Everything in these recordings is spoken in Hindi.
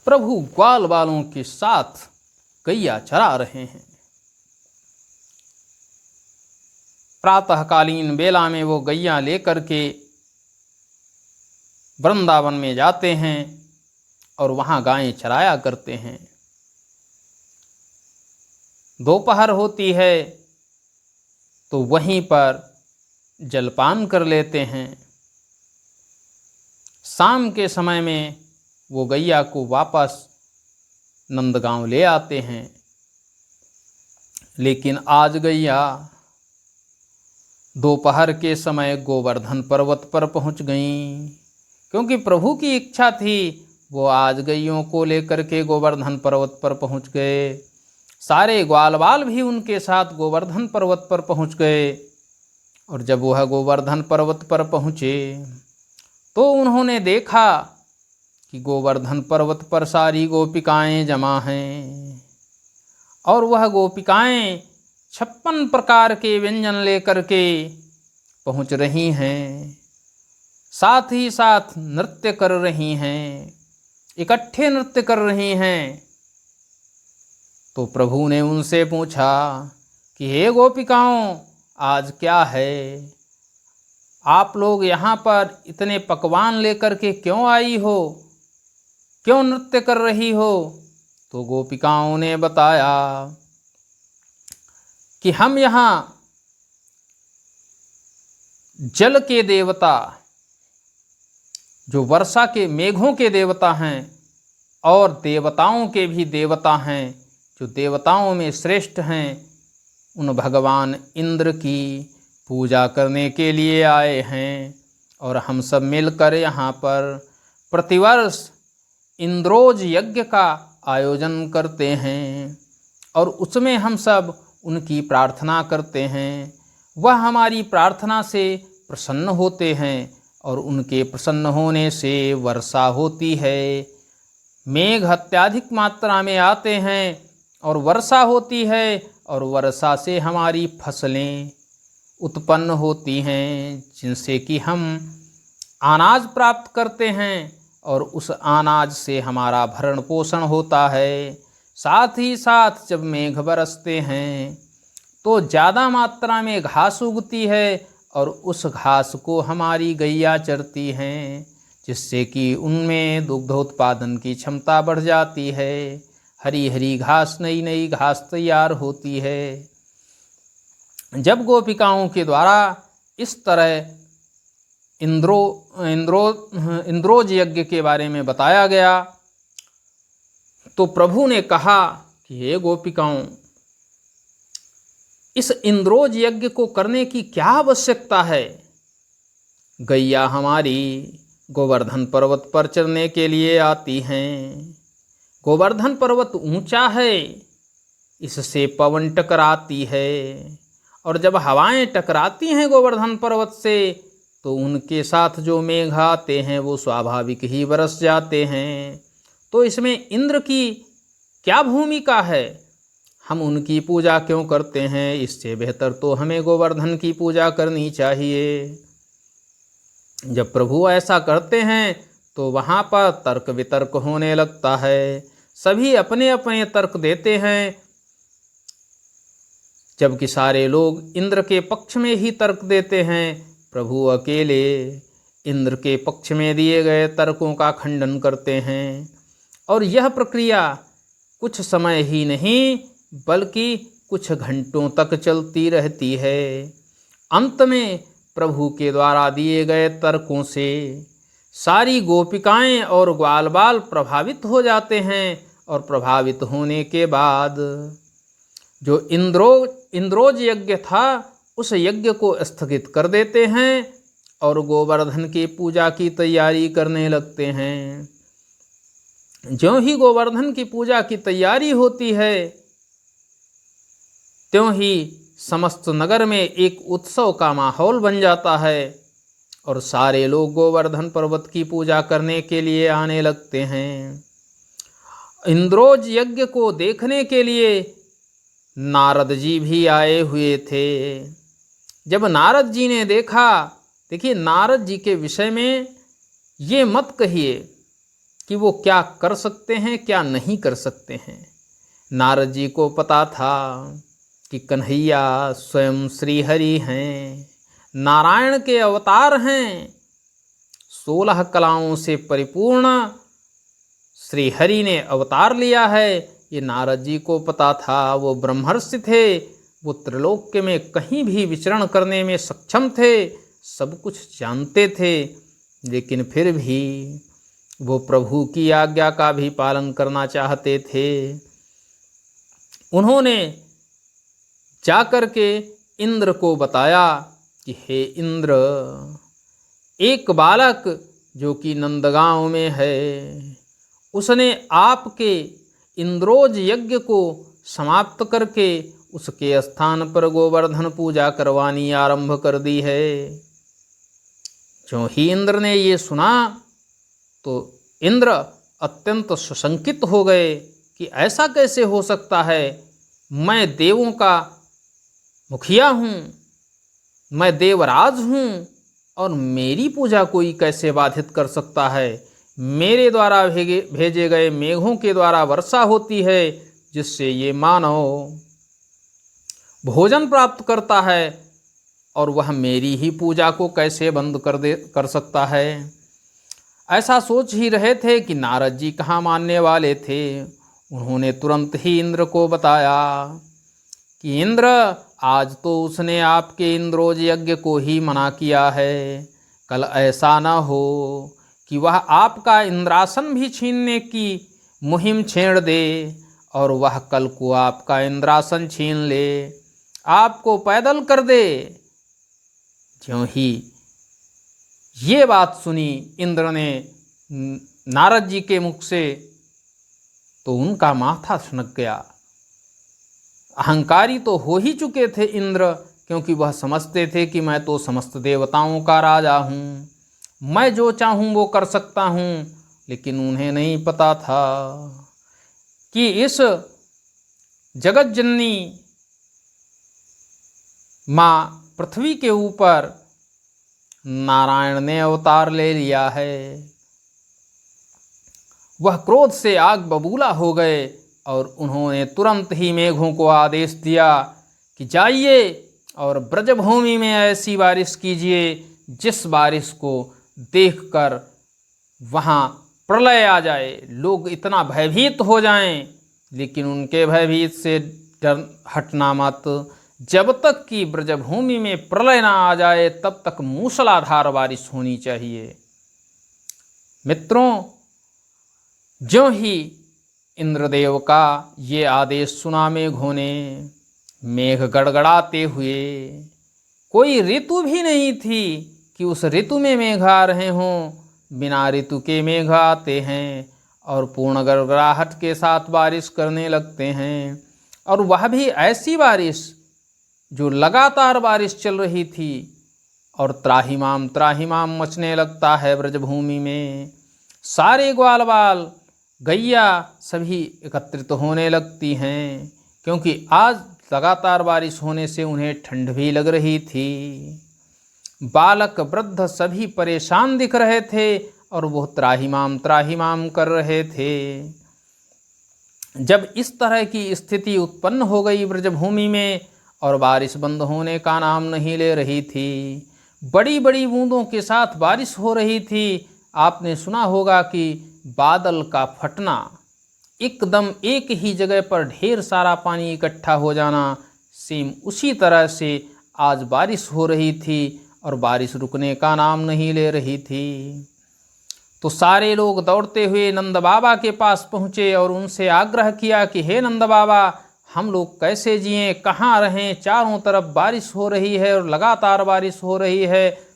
प्रभु ग्वाल बालों के साथ गैया चरा रहे हैं। प्रातःकालीन बेला में वो गैया लेकर के वृंदावन में जाते हैं और वहाँ गायें चराया करते हैं। दोपहर होती है तो वहीं पर जलपान कर लेते हैं। शाम के समय में वो गैया को वापस नंदगांव ले आते हैं। लेकिन आज गैया दोपहर के समय गोवर्धन पर्वत पर पहुंच गईं, क्योंकि प्रभु की इच्छा थी वो आज गैयों को लेकर के गोवर्धन पर्वत पर पहुंच गए। सारे ग्वाल बाल भी उनके साथ गोवर्धन पर्वत पर पहुंच गए। और जब वह गोवर्धन पर्वत पर पहुँचे तो उन्होंने देखा कि गोवर्धन पर्वत पर सारी गोपिकाएं जमा हैं और वह गोपिकाएं 56 प्रकार के व्यंजन लेकर के पहुंच रही हैं, साथ ही साथ नृत्य कर रही हैं, इकट्ठे नृत्य कर रही हैं। तो प्रभु ने उनसे पूछा कि हे गोपिकाओं, आज क्या है? आप लोग यहाँ पर इतने पकवान लेकर के क्यों आई हो? क्यों नृत्य कर रही हो? तो गोपिकाओं ने बताया कि हम यहाँ जल के देवता, जो वर्षा के मेघों के देवता हैं और देवताओं के भी देवता हैं, जो देवताओं में श्रेष्ठ हैं, उन भगवान इंद्र की पूजा करने के लिए आए हैं। और हम सब मिलकर यहाँ पर प्रतिवर्ष इंद्रोज यज्ञ का आयोजन करते हैं और उसमें हम सब उनकी प्रार्थना करते हैं। वह हमारी प्रार्थना से प्रसन्न होते हैं और उनके प्रसन्न होने से वर्षा होती है। मेघ अत्यधिक मात्रा में आते हैं और वर्षा होती है और वर्षा से हमारी फसलें उत्पन्न होती हैं, जिनसे कि हम अनाज प्राप्त करते हैं और उस अनाज से हमारा भरण पोषण होता है। साथ ही साथ जब मेघ बरसते हैं तो ज़्यादा मात्रा में घास उगती है और उस घास को हमारी गैया चरती हैं, जिससे कि उनमें दुग्धोत्पादन की क्षमता बढ़ जाती है। हरी हरी घास, नई नई घास तैयार होती है। जब गोपिकाओं के द्वारा इस तरह इंद्रोज यज्ञ के बारे में बताया गया तो प्रभु ने कहा कि हे गोपिकाओं, इस इंद्रोज यज्ञ को करने की क्या आवश्यकता है? गैया हमारी गोवर्धन पर्वत पर चरने के लिए आती हैं। गोवर्धन पर्वत ऊंचा है, इससे पवन टकराती है और जब हवाएं टकराती हैं गोवर्धन पर्वत से तो उनके साथ जो मेघ आते हैं वो स्वाभाविक ही बरस जाते हैं। तो इसमें इंद्र की क्या भूमिका है? हम उनकी पूजा क्यों करते हैं? इससे बेहतर तो हमें गोवर्धन की पूजा करनी चाहिए। जब प्रभु ऐसा करते हैं तो वहाँ पर तर्क वितर्क होने लगता है। सभी अपने अपने तर्क देते हैं, जबकि सारे लोग इंद्र के पक्ष में ही तर्क देते हैं। प्रभु अकेले इंद्र के पक्ष में दिए गए तर्कों का खंडन करते हैं। और यह प्रक्रिया कुछ समय ही नहीं बल्कि कुछ घंटों तक चलती रहती है। अंत में प्रभु के द्वारा दिए गए तर्कों से सारी गोपिकाएं और ग्वाल बाल प्रभावित हो जाते हैं और प्रभावित होने के बाद जो इंद्रोज यज्ञ था उस यज्ञ को स्थगित कर देते हैं और गोवर्धन की पूजा की तैयारी करने लगते हैं। ज्यों ही गोवर्धन की पूजा की तैयारी होती है त्यों ही समस्त नगर में एक उत्सव का माहौल बन जाता है और सारे लोग गोवर्धन पर्वत की पूजा करने के लिए आने लगते हैं। इंद्रोज यज्ञ को देखने के लिए नारद जी भी आए हुए थे। जब नारद जी ने देखा, देखिए नारद जी के विषय में ये मत कहिए कि वो क्या कर सकते हैं क्या नहीं कर सकते हैं। नारद जी को पता था कि कन्हैया स्वयं श्री हरि हैं, नारायण के अवतार हैं, 16 कलाओं से परिपूर्ण श्री हरि ने अवतार लिया है। ये नारद जी को पता था। वो ब्रह्मर्षि थे, वो त्रिलोक्य में कहीं भी विचरण करने में सक्षम थे, सब कुछ जानते थे, लेकिन फिर भी वो प्रभु की आज्ञा का भी पालन करना चाहते थे। उन्होंने जाकर के इंद्र को बताया कि हे इंद्र, एक बालक जो कि नंदगांव में है, उसने आपके इंद्रोज यज्ञ को समाप्त करके उसके स्थान पर गोवर्धन पूजा करवानी आरंभ कर दी है। जो ही इंद्र ने ये सुना तो इंद्र अत्यंत सशंकित हो गए कि ऐसा कैसे हो सकता है। मैं देवों का मुखिया हूँ, मैं देवराज हूँ, और मेरी पूजा कोई कैसे बाधित कर सकता है। मेरे द्वारा भेजे गए मेघों के द्वारा वर्षा होती है, जिससे ये मानव भोजन प्राप्त करता है, और वह मेरी ही पूजा को कैसे बंद कर सकता है। ऐसा सोच ही रहे थे कि नारद जी कहाँ मानने वाले थे। उन्होंने तुरंत ही इंद्र को बताया कि इंद्र, आज तो उसने आपके इंद्रोज यज्ञ को ही मना किया है। कल ऐसा न हो कि वह आपका इंद्रासन भी छीनने की मुहिम छेड़ दे, और वह कल को आपका इंद्रासन छीन ले, आपको पैदल कर दे। ज्यों ही ये बात सुनी इंद्र ने नारद जी के मुख से, तो उनका माथा सनक गया। अहंकारी तो हो ही चुके थे इंद्र, क्योंकि वह समझते थे कि मैं तो समस्त देवताओं का राजा हूँ, मैं जो चाहूँ वो कर सकता हूँ। लेकिन उन्हें नहीं पता था कि इस जगत जननी माँ पृथ्वी के ऊपर नारायण ने अवतार ले लिया है। वह क्रोध से आग बबूला हो गए, और उन्होंने तुरंत ही मेघों को आदेश दिया कि जाइए और ब्रजभूमि में ऐसी बारिश कीजिए जिस बारिश को देखकर वहाँ प्रलय आ जाए, लोग इतना भयभीत हो जाएं। लेकिन उनके भयभीत से डर हटना मत। जब तक कि ब्रजभूमि में प्रलय ना आ जाए तब तक मूसलाधार बारिश होनी चाहिए। मित्रों, ज्यों ही इंद्रदेव का ये आदेश सुना मेघों ने, मेघ गड़गड़ाते हुए, कोई ऋतु भी नहीं थी कि उस ऋतु में मेघ आ रहे हों, बिना ऋतु के मेघ आते हैं और पूर्ण गड़गड़ाहट के साथ बारिश करने लगते हैं। और वह भी ऐसी बारिश जो लगातार बारिश चल रही थी, और त्राहिमाम मचने लगता है ब्रजभूमि में। सारे ग्वाल बाल गैया सभी एकत्रित होने लगती हैं, क्योंकि आज लगातार बारिश होने से उन्हें ठंड भी लग रही थी। बालक वृद्ध सभी परेशान दिख रहे थे और वो त्राहिमाम कर रहे थे। जब इस तरह की स्थिति उत्पन्न हो गई ब्रजभूमि में और बारिश बंद होने का नाम नहीं ले रही थी, बड़ी बड़ी बूंदों के साथ बारिश हो रही थी। आपने सुना होगा कि बादल का फटना, एकदम एक ही जगह पर ढेर सारा पानी इकट्ठा हो जाना, सेम उसी तरह से आज बारिश हो रही थी और बारिश रुकने का नाम नहीं ले रही थी। तो सारे लोग दौड़ते हुए नंद बाबा के पास पहुँचे और उनसे आग्रह किया कि हे नंद बाबा, हम लोग कैसे जिएं, कहाँ रहें, चारों तरफ बारिश हो रही है और लगातार बारिश हो रही है।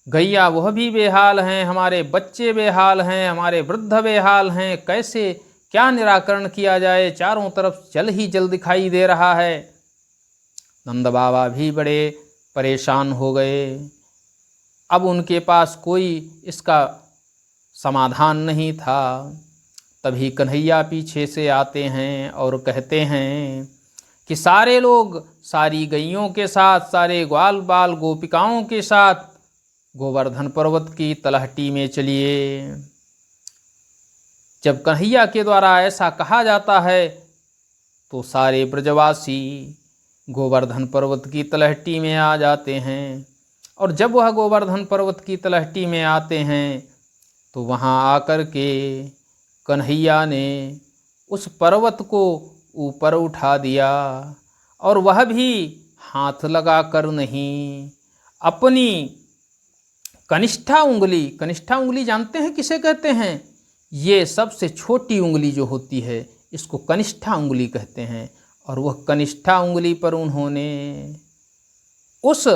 गैया वह भी बेहाल हैं, हमारे बच्चे बेहाल हैं, हमारे वृद्ध बेहाल हैं, कैसे क्या निराकरण किया जाए, चारों तरफ जल ही जल दिखाई दे रहा है। नंद बाबा भी बड़े परेशान हो गए। अब उनके पास कोई इसका समाधान नहीं था। तभी कन्हैया पीछे से आते हैं और कहते हैं कि सारे लोग सारी गैयों के साथ, सारे ग्वाल बाल गोपिकाओं के साथ गोवर्धन पर्वत की तलहटी में चलिए। जब कन्हैया के द्वारा ऐसा कहा जाता है तो सारे ब्रजवासी गोवर्धन पर्वत की तलहटी में आ जाते हैं। और जब वह गोवर्धन पर्वत की तलहटी में आते हैं तो वहाँ आकर के कन्हैया ने उस पर्वत को ऊपर उठा दिया, और वह भी हाथ लगा कर नहीं, अपनी कनिष्ठा उंगली जानते हैं किसे कहते हैं? ये सबसे छोटी उंगली जो होती है इसको कनिष्ठा उंगली कहते हैं। और वह कनिष्ठा उंगली पर उन्होंने उस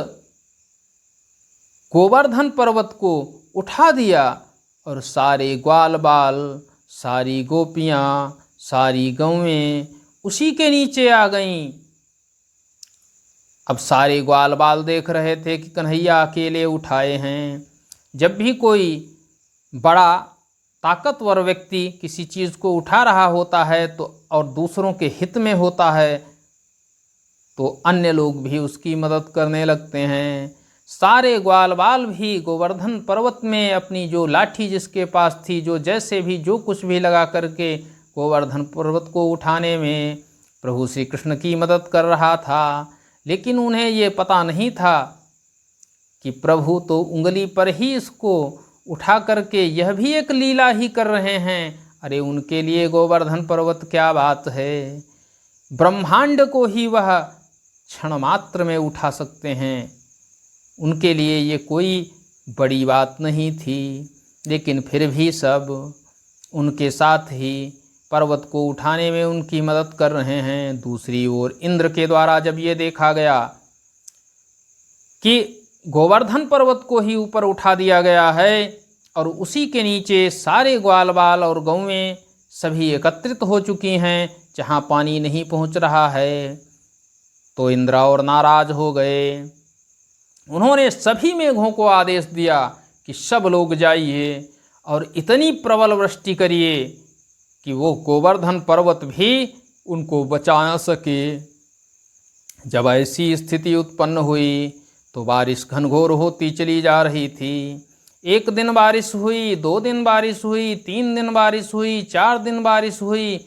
गोवर्धन पर्वत को उठा दिया, और सारे ग्वाल बाल, सारी गोपियाँ, सारी गौएं उसी के नीचे आ गईं। अब सारे ग्वाल बाल देख रहे थे कि कन्हैया अकेले उठाए हैं। जब भी कोई बड़ा ताकतवर व्यक्ति किसी चीज़ को उठा रहा होता है तो और दूसरों के हित में होता है तो अन्य लोग भी उसकी मदद करने लगते हैं। सारे ग्वाल बाल भी गोवर्धन पर्वत में अपनी जो लाठी जिसके पास थी, जो जैसे भी जो कुछ भी लगा करके गोवर्धन पर्वत को उठाने में प्रभु श्री कृष्ण की मदद कर रहा था। लेकिन उन्हें ये पता नहीं था कि प्रभु तो उंगली पर ही इसको उठा करके यह भी एक लीला ही कर रहे हैं। अरे उनके लिए गोवर्धन पर्वत क्या बात है, ब्रह्मांड को ही वह क्षण मात्र में उठा सकते हैं, उनके लिए ये कोई बड़ी बात नहीं थी। लेकिन फिर भी सब उनके साथ ही पर्वत को उठाने में उनकी मदद कर रहे हैं। दूसरी ओर इंद्र के द्वारा जब ये देखा गया कि गोवर्धन पर्वत को ही ऊपर उठा दिया गया है और उसी के नीचे सारे ग्वाल बाल और गौएं सभी एकत्रित हो चुकी हैं जहाँ पानी नहीं पहुँच रहा है, तो इंद्र और नाराज हो गए। उन्होंने सभी मेघों को आदेश दिया कि सब लोग जाइए और इतनी प्रबल वृष्टि करिए कि वो गोवर्धन पर्वत भी उनको बचा न सके। जब ऐसी स्थिति उत्पन्न हुई तो बारिश घनघोर होती चली जा रही थी। एक दिन बारिश हुई, 2 दिन बारिश हुई, 3 दिन बारिश हुई, 4 दिन बारिश हुई।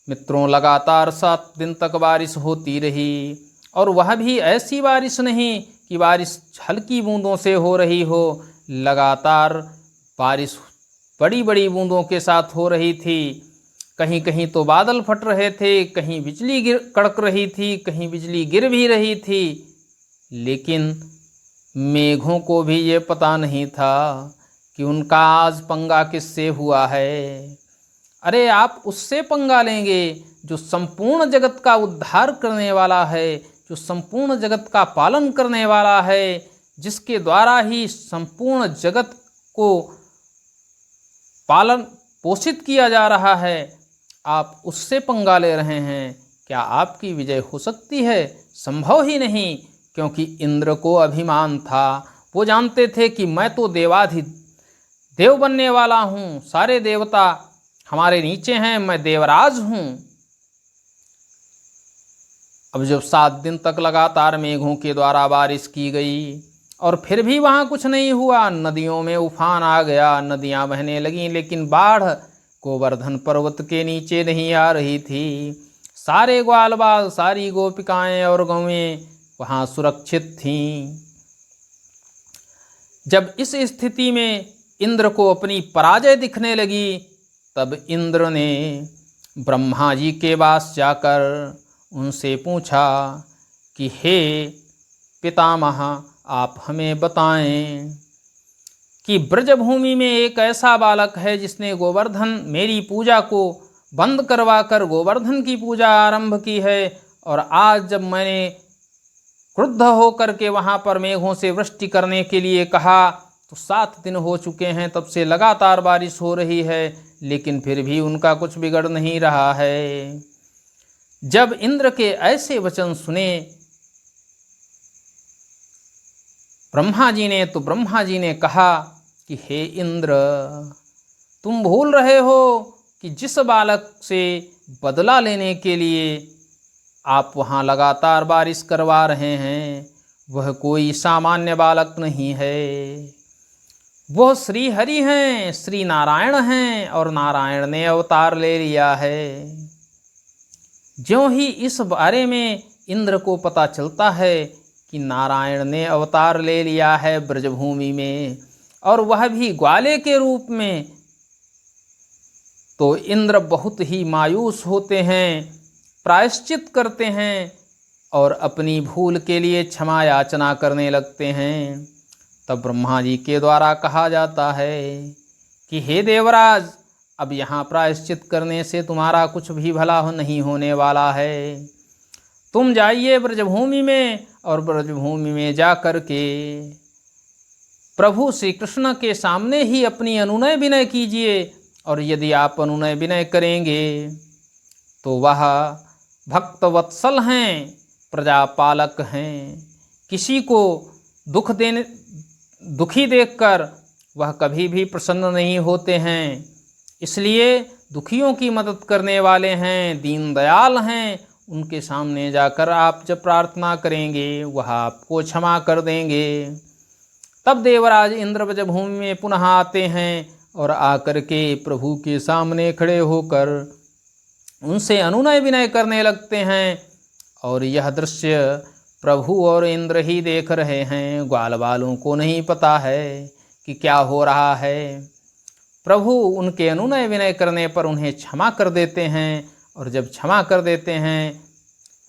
मित्रों, लगातार 7 दिन तक बारिश होती रही, और वह भी ऐसी बारिश नहीं कि बारिश हल्की बूंदों से हो रही हो। लगातार बारिश बड़ी बड़ी बूंदों के साथ हो रही थी। कहीं कहीं तो बादल फट रहे थे, कहीं बिजली कड़क रही थी, कहीं बिजली गिर भी रही थी। लेकिन मेघों को भी ये पता नहीं था कि उनका आज पंगा किससे हुआ है। अरे आप उससे पंगा लेंगे जो संपूर्ण जगत का उद्धार करने वाला है, जो संपूर्ण जगत का पालन करने वाला है, जिसके द्वारा ही संपूर्ण जगत को पालन पोषित किया जा रहा है। आप उससे पंगा ले रहे हैं, क्या आपकी विजय हो सकती है? संभव ही नहीं, क्योंकि इंद्र को अभिमान था। वो जानते थे कि मैं तो देव बनने वाला हूँ, सारे देवता हमारे नीचे हैं, मैं देवराज हूँ। अब जब 7 दिन तक लगातार मेघों के द्वारा बारिश की गई और फिर भी वहाँ कुछ नहीं हुआ, नदियों में उफान आ गया, नदियाँ बहने लगीं, लेकिन बाढ़ गोवर्धन पर्वत के नीचे नहीं आ रही थी। सारे ग्वाल बाल, सारी गोपिकाएं और गौएं वहाँ सुरक्षित थीं। जब इस स्थिति में इंद्र को अपनी पराजय दिखने लगी, तब इंद्र ने ब्रह्मा जी के पास जाकर उनसे पूछा कि हे पितामह, आप हमें बताएं कि ब्रजभूमि में एक ऐसा बालक है जिसने मेरी पूजा को बंद करवाकर गोवर्धन की पूजा आरंभ की है, और आज जब मैंने क्रुद्ध होकर के वहाँ पर मेघों से वृष्टि करने के लिए कहा तो 7 दिन हो चुके हैं, तब से लगातार बारिश हो रही है, लेकिन फिर भी उनका कुछ बिगड़ नहीं रहा है। जब इंद्र के ऐसे वचन सुने ब्रह्मा जी ने, तो ब्रह्मा जी ने कहा कि हे इंद्र, तुम भूल रहे हो कि जिस बालक से बदला लेने के लिए आप वहाँ लगातार बारिश करवा रहे हैं वह कोई सामान्य बालक नहीं है। वो श्री हरि हैं, श्री नारायण हैं और नारायण ने अवतार ले लिया है। ज्यों ही इस बारे में इंद्र को पता चलता है कि नारायण ने अवतार ले लिया है ब्रजभूमि में, और वह भी ग्वाले के रूप में, तो इंद्र बहुत ही मायूस होते हैं, प्रायश्चित करते हैं और अपनी भूल के लिए क्षमा याचना करने लगते हैं। तब ब्रह्मा जी के द्वारा कहा जाता है कि हे देवराज, अब यहाँ प्रायश्चित करने से तुम्हारा कुछ भी भला नहीं होने वाला है। तुम जाइए ब्रजभूमि में और ब्रजभूमि में जा कर के प्रभु श्री कृष्ण के सामने ही अपनी अनुनय विनय कीजिए, और यदि आप अनुनय विनय करेंगे तो वह भक्तवत्सल हैं, प्रजापालक हैं। किसी को दुखी देखकर वह कभी भी प्रसन्न नहीं होते हैं, इसलिए दुखियों की मदद करने वाले हैं, दीन दयाल हैं। उनके सामने जाकर आप जब प्रार्थना करेंगे वह आपको क्षमा कर देंगे। तब देवराज इंद्र ब्रजभूमि में पुनः आते हैं और आकर के प्रभु के सामने खड़े होकर उनसे अनुनय विनय करने लगते हैं। और यह दृश्य प्रभु और इंद्र ही देख रहे हैं, ग्वाल वालों को नहीं पता है कि क्या हो रहा है। प्रभु उनके अनुनय विनय करने पर उन्हें क्षमा कर देते हैं, और जब क्षमा कर देते हैं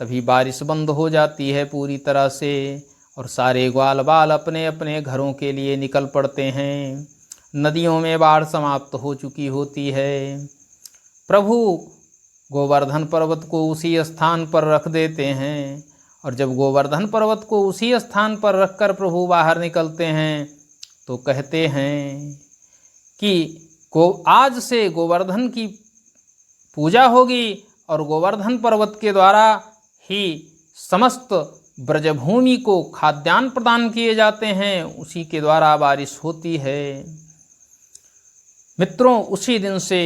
तभी बारिश बंद हो जाती है पूरी तरह से, और सारे ग्वाल बाल अपने अपने घरों के लिए निकल पड़ते हैं। नदियों में बाढ़ समाप्त हो चुकी होती है। प्रभु गोवर्धन पर्वत को उसी स्थान पर रख देते हैं, और जब गोवर्धन पर्वत को उसी स्थान पर रखकर प्रभु बाहर निकलते हैं तो कहते हैं कि आज से गोवर्धन की पूजा होगी, और गोवर्धन पर्वत के द्वारा ही समस्त ब्रजभूमि को खाद्यान्न प्रदान किए जाते हैं, उसी के द्वारा बारिश होती है। मित्रों, उसी दिन से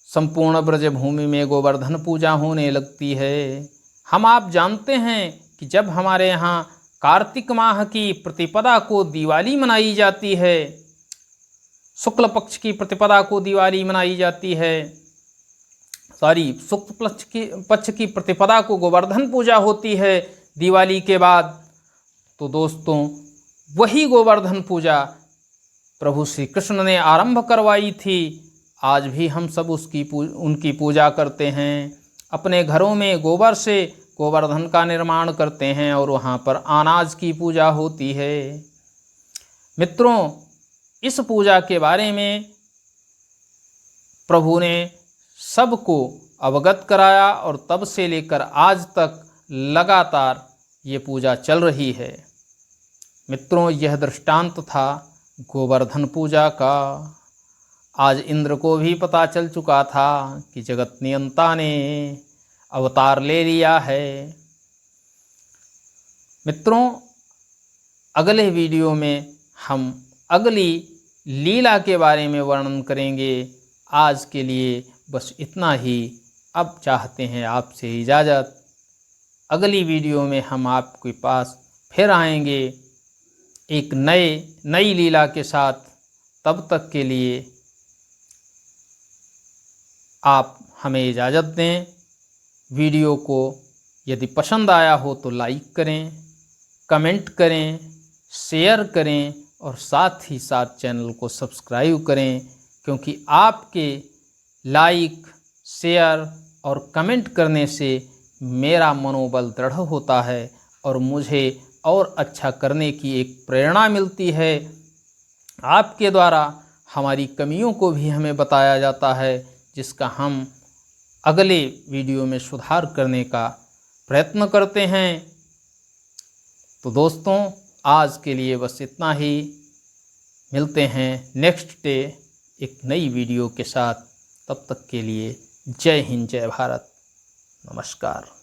संपूर्ण ब्रजभूमि में गोवर्धन पूजा होने लगती है। हम आप जानते हैं कि जब हमारे यहाँ कार्तिक माह की प्रतिपदा को दिवाली मनाई जाती है, शुक्ल पक्ष की प्रतिपदा को दिवाली मनाई जाती है, शुक्ल पक्ष की प्रतिपदा को गोवर्धन पूजा होती है दिवाली के बाद, तो दोस्तों वही गोवर्धन पूजा प्रभु श्री कृष्ण ने आरंभ करवाई थी। आज भी हम सब उनकी पूजा करते हैं। अपने घरों में गोबर से गोवर्धन का निर्माण करते हैं और वहाँ पर अनाज की पूजा होती है। मित्रों, इस पूजा के बारे में प्रभु ने सबको अवगत कराया, और तब से लेकर आज तक लगातार ये पूजा चल रही है। मित्रों, यह दृष्टांत था गोवर्धन पूजा का। आज इंद्र को भी पता चल चुका था कि जगत नियंता ने अवतार ले लिया है। मित्रों, अगले वीडियो में हम अगली लीला के बारे में वर्णन करेंगे। आज के लिए बस इतना ही। अब चाहते हैं आपसे इजाज़त। अगली वीडियो में हम आपके पास फिर आएंगे एक नई लीला के साथ। तब तक के लिए आप हमें इजाज़त दें। वीडियो को यदि पसंद आया हो तो लाइक करें, कमेंट करें, शेयर करें और साथ ही साथ चैनल को सब्सक्राइब करें, क्योंकि आपके लाइक, शेयर और कमेंट करने से मेरा मनोबल दृढ़ होता है और मुझे और अच्छा करने की एक प्रेरणा मिलती है। आपके द्वारा हमारी कमियों को भी हमें बताया जाता है, जिसका हम अगले वीडियो में सुधार करने का प्रयत्न करते हैं। तो दोस्तों, आज के लिए बस इतना ही। मिलते हैं नेक्स्ट डे एक नई वीडियो के साथ। तब तक के लिए जय हिंद, जय भारत, नमस्कार।